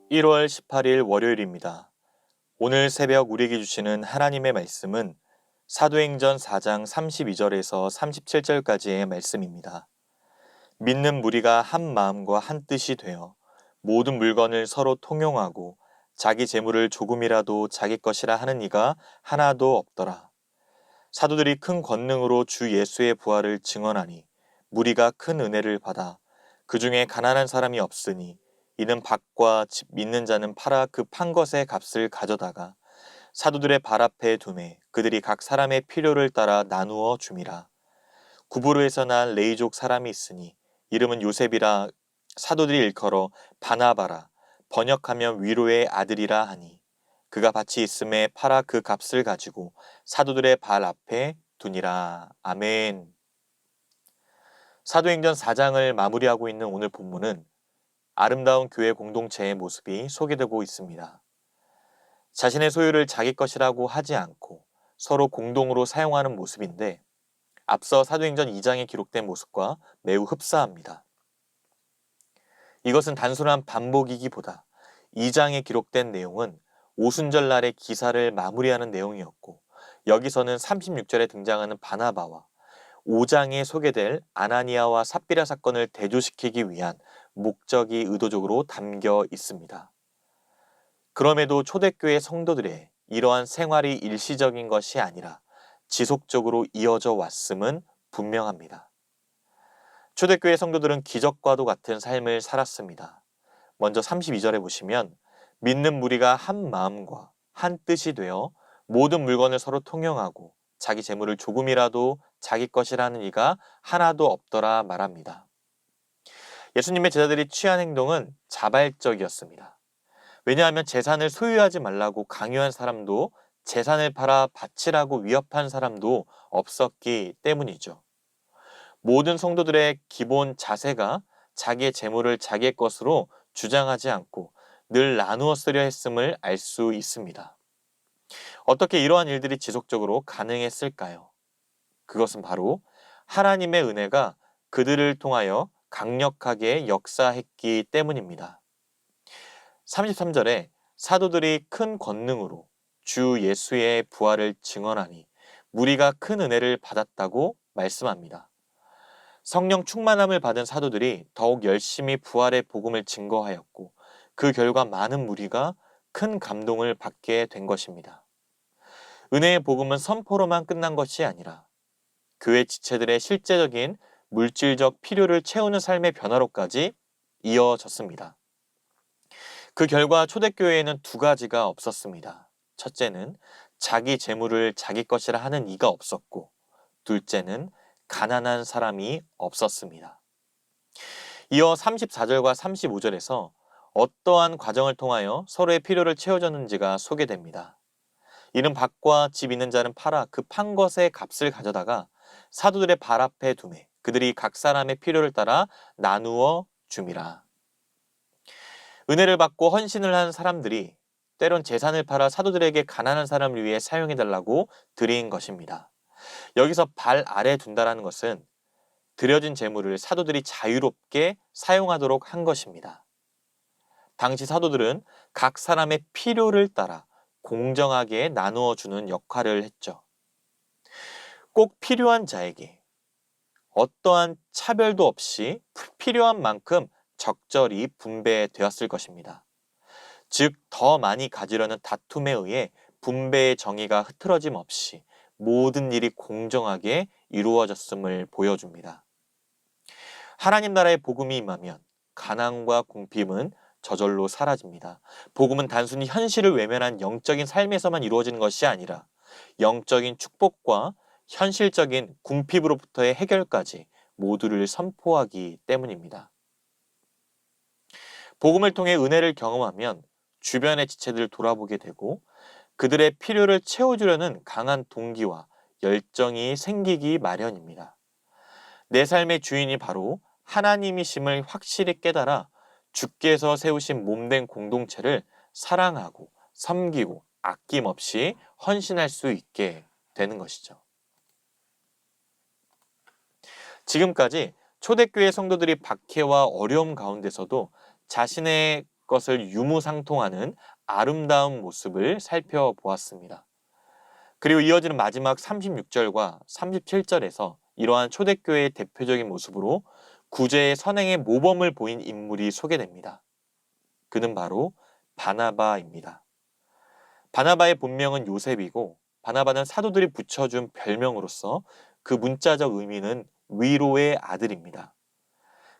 1월 18일 월요일입니다. 오늘 새벽 우리에게 주시는 하나님의 말씀은 사도행전 4장 32절에서 37절까지의 말씀입니다. 믿는 무리가 한 마음과 한 뜻이 되어 모든 물건을 서로 통용하고 자기 재물을 조금이라도 자기 것이라 하는 이가 하나도 없더라. 사도들이 큰 권능으로 주 예수의 부활을 증언하니 무리가 큰 은혜를 받아 그 중에 가난한 사람이 없으니 이는 밭과 집 믿는 자는 팔아 그 판 것의 값을 가져다가 사도들의 발 앞에 두매 그들이 각 사람의 필요를 따라 나누어 줌이라. 구브로에서 난 레이족 사람이 있으니 이름은 요셉이라 사도들이 일컬어 바나바라 번역하면 위로의 아들이라 하니 그가 밭이 있음에 팔아 그 값을 가지고 사도들의 발 앞에 두니라. 아멘. 사도행전 4장을 마무리하고 있는 오늘 본문은 아름다운 교회 공동체의 모습이 소개되고 있습니다. 자신의 소유를 자기 것이라고 하지 않고 서로 공동으로 사용하는 모습인데 앞서 사도행전 2장에 기록된 모습과 매우 흡사합니다. 이것은 단순한 반복이기보다 2장에 기록된 내용은 오순절날의 기사를 마무리하는 내용이었고 여기서는 36절에 등장하는 바나바와 5장에 소개될 아나니아와 삽비라 사건을 대조시키기 위한 목적이 의도적으로 담겨 있습니다. 그럼에도 초대교회 성도들의 이러한 생활이 일시적인 것이 아니라 지속적으로 이어져 왔음은 분명합니다. 초대교회 성도들은 기적과도 같은 삶을 살았습니다. 먼저 32절에 보시면 믿는 무리가 한 마음과 한 뜻이 되어 모든 물건을 서로 통용하고 자기 재물을 조금이라도 자기 것이라는 이가 하나도 없더라 말합니다. 예수님의 제자들이 취한 행동은 자발적이었습니다. 왜냐하면 재산을 소유하지 말라고 강요한 사람도 재산을 팔아 바치라고 위협한 사람도 없었기 때문이죠. 모든 성도들의 기본 자세가 자기의 재물을 자기의 것으로 주장하지 않고 늘 나누어 쓰려 했음을 알 수 있습니다. 어떻게 이러한 일들이 지속적으로 가능했을까요? 그것은 바로 하나님의 은혜가 그들을 통하여 강력하게 역사했기 때문입니다. 33절에 사도들이 큰 권능으로 주 예수의 부활을 증언하니 무리가 큰 은혜를 받았다고 말씀합니다. 성령 충만함을 받은 사도들이 더욱 열심히 부활의 복음을 증거하였고 그 결과 많은 무리가 큰 감동을 받게 된 것입니다. 은혜의 복음은 선포로만 끝난 것이 아니라 교회 지체들의 실제적인 물질적 필요를 채우는 삶의 변화로까지 이어졌습니다. 그 결과 초대교회에는 두 가지가 없었습니다. 첫째는 자기 재물을 자기 것이라 하는 이가 없었고 둘째는 가난한 사람이 없었습니다. 이어 34절과 35절에서 어떠한 과정을 통하여 서로의 필요를 채워줬는지가 소개됩니다. 이는 밭과 집 있는 자는 팔아 그 판 것의 값을 가져다가 사도들의 발 앞에 두매 그들이 각 사람의 필요를 따라 나누어 줌이라. 은혜를 받고 헌신을 한 사람들이 때론 재산을 팔아 사도들에게 가난한 사람을 위해 사용해달라고 드린 것입니다. 여기서 발 아래 둔다라는 것은 드려진 재물을 사도들이 자유롭게 사용하도록 한 것입니다. 당시 사도들은 각 사람의 필요를 따라 공정하게 나누어 주는 역할을 했죠. 꼭 필요한 자에게 어떠한 차별도 없이 필요한 만큼 적절히 분배되었을 것입니다. 즉, 더 많이 가지려는 다툼에 의해 분배의 정의가 흐트러짐 없이 모든 일이 공정하게 이루어졌음을 보여줍니다. 하나님 나라의 복음이 임하면 가난과 궁핍은 저절로 사라집니다. 복음은 단순히 현실을 외면한 영적인 삶에서만 이루어지는 것이 아니라 영적인 축복과 현실적인 궁핍으로부터의 해결까지 모두를 선포하기 때문입니다. 복음을 통해 은혜를 경험하면 주변의 지체들을 돌아보게 되고 그들의 필요를 채워주려는 강한 동기와 열정이 생기기 마련입니다. 내 삶의 주인이 바로 하나님이심을 확실히 깨달아 주께서 세우신 몸된 공동체를 사랑하고 섬기고 아낌없이 헌신할 수 있게 되는 것이죠. 지금까지 초대교회 성도들이 박해와 어려움 가운데서도 자신의 것을 유무상통하는 아름다운 모습을 살펴보았습니다. 그리고 이어지는 마지막 36절과 37절에서 이러한 초대교회의 대표적인 모습으로 구제의 선행의 모범을 보인 인물이 소개됩니다. 그는 바로 바나바입니다. 바나바의 본명은 요셉이고 바나바는 사도들이 붙여준 별명으로서 그 문자적 의미는 위로의 아들입니다.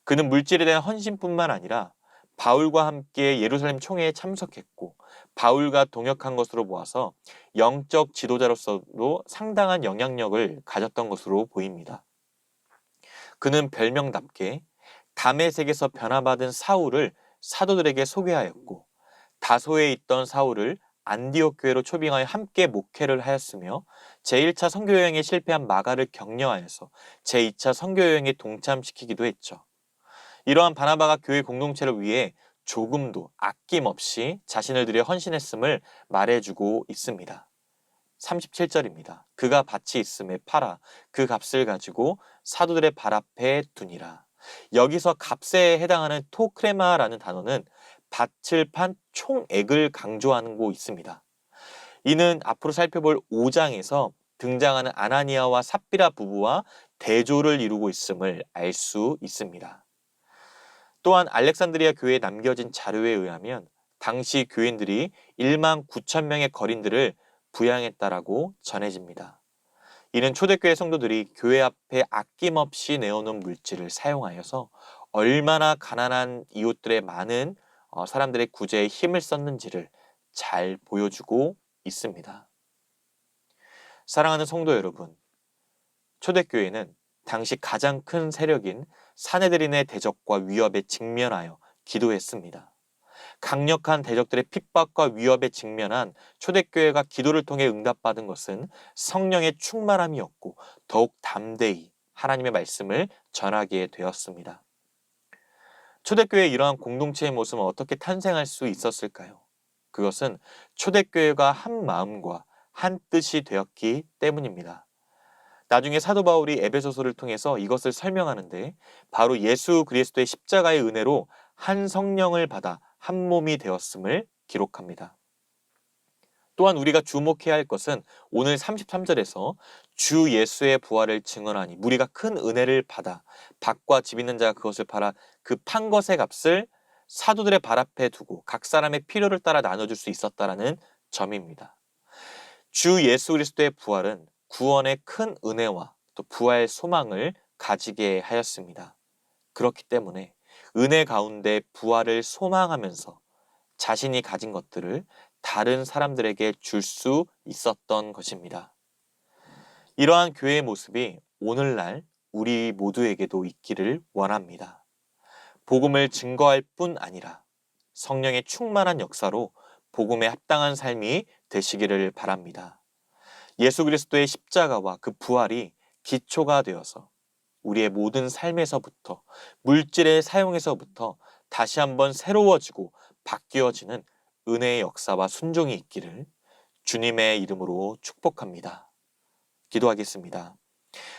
그는 물질에 대한 헌신뿐만 아니라 바울과 함께 예루살렘 총회에 참석했고 바울과 동역한 것으로 보아서 영적 지도자로서도 상당한 영향력을 가졌던 것으로 보입니다. 그는 별명답게 다메섹에서 변화받은 사울을 사도들에게 소개하였고 다소에 있던 사울을 안디옥 교회로 초빙하여 함께 목회를 하였으며 제1차 선교여행에 실패한 마가를 격려하여서 제2차 선교여행에 동참시키기도 했죠. 이러한 바나바가 교회 공동체를 위해 조금도 아낌없이 자신을 들여 헌신했음을 말해주고 있습니다. 37절입니다. 그가 밭이 있음에 팔아 그 값을 가지고 사도들의 발 앞에 두니라. 여기서 값에 해당하는 토크레마라는 단어는 밭을 판 총액을 강조하고 있습니다. 이는 앞으로 살펴볼 5장에서 등장하는 아나니아와 삽비라 부부와 대조를 이루고 있음을 알 수 있습니다. 또한 알렉산드리아 교회에 남겨진 자료에 의하면 당시 교인들이 1만 9천 명의 거린들을 부양했다라고 전해집니다. 이는 초대교회 성도들이 교회 앞에 아낌없이 내어놓은 물질을 사용하여서 얼마나 가난한 이웃들의 많은 사람들의 구제에 힘을 썼는지를 잘 보여주고 있습니다. 사랑하는 성도 여러분, 초대교회는 당시 가장 큰 세력인 사내들인의 대적과 위협에 직면하여 기도했습니다. 강력한 대적들의 핍박과 위협에 직면한 초대교회가 기도를 통해 응답받은 것은 성령의 충만함이었고 더욱 담대히 하나님의 말씀을 전하게 되었습니다. 초대교회의 이러한 공동체의 모습은 어떻게 탄생할 수 있었을까요? 그것은 초대교회가 한 마음과 한 뜻이 되었기 때문입니다. 나중에 사도 바울이 에베소서를 통해서 이것을 설명하는데 바로 예수 그리스도의 십자가의 은혜로 한 성령을 받아 한 몸이 되었음을 기록합니다. 또한 우리가 주목해야 할 것은 오늘 33절에서 주 예수의 부활을 증언하니 무리가 큰 은혜를 받아 밭과 집 있는 자가 그것을 팔아 그 판 것의 값을 사도들의 발 앞에 두고 각 사람의 필요를 따라 나눠줄 수 있었다라는 점입니다. 주 예수 그리스도의 부활은 구원의 큰 은혜와 또 부활 소망을 가지게 하였습니다. 그렇기 때문에 은혜 가운데 부활을 소망하면서 자신이 가진 것들을 다른 사람들에게 줄 수 있었던 것입니다. 이러한 교회의 모습이 오늘날 우리 모두에게도 있기를 원합니다. 복음을 증거할 뿐 아니라 성령의 충만한 역사로 복음에 합당한 삶이 되시기를 바랍니다. 예수 그리스도의 십자가와 그 부활이 기초가 되어서 우리의 모든 삶에서부터 물질의 사용에서부터 다시 한번 새로워지고 바뀌어지는 은혜의 역사와 순종이 있기를 주님의 이름으로 축복합니다. 기도하겠습니다.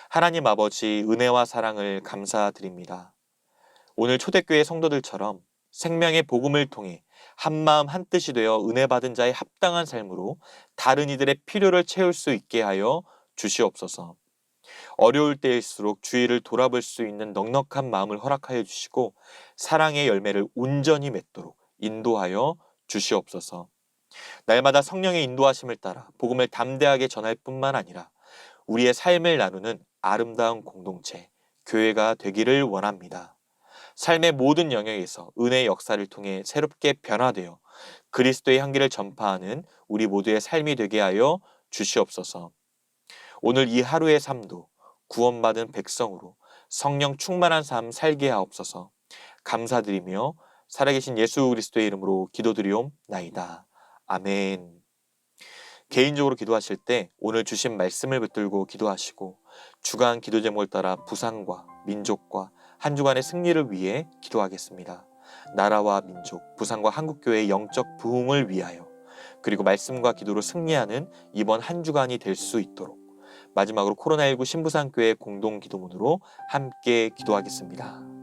하나님 아버지 은혜와 사랑을 감사드립니다. 오늘 초대교회 성도들처럼 생명의 복음을 통해 한마음 한뜻이 되어 은혜 받은 자의 합당한 삶으로 다른 이들의 필요를 채울 수 있게 하여 주시옵소서. 어려울 때일수록 주의를 돌아볼 수 있는 넉넉한 마음을 허락하여 주시고 사랑의 열매를 온전히 맺도록 인도하여 주시옵소서. 날마다 성령의 인도하심을 따라 복음을 담대하게 전할 뿐만 아니라 우리의 삶을 나누는 아름다운 공동체, 교회가 되기를 원합니다. 삶의 모든 영역에서 은혜의 역사를 통해 새롭게 변화되어 그리스도의 향기를 전파하는 우리 모두의 삶이 되게 하여 주시옵소서. 오늘 이 하루의 삶도 구원받은 백성으로 성령 충만한 삶 살게 하옵소서. 감사드리며 살아계신 예수 그리스도의 이름으로 기도드리옵나이다. 아멘. 개인적으로 기도하실 때 오늘 주신 말씀을 붙들고 기도하시고 주간 기도 제목을 따라 부상과 민족과 한 주간의 승리를 위해 기도하겠습니다. 나라와 민족, 부상과 한국교회의 영적 부흥을 위하여 그리고 말씀과 기도로 승리하는 이번 한 주간이 될 수 있도록 마지막으로 코로나19 신부상교회 공동 기도문으로 함께 기도하겠습니다.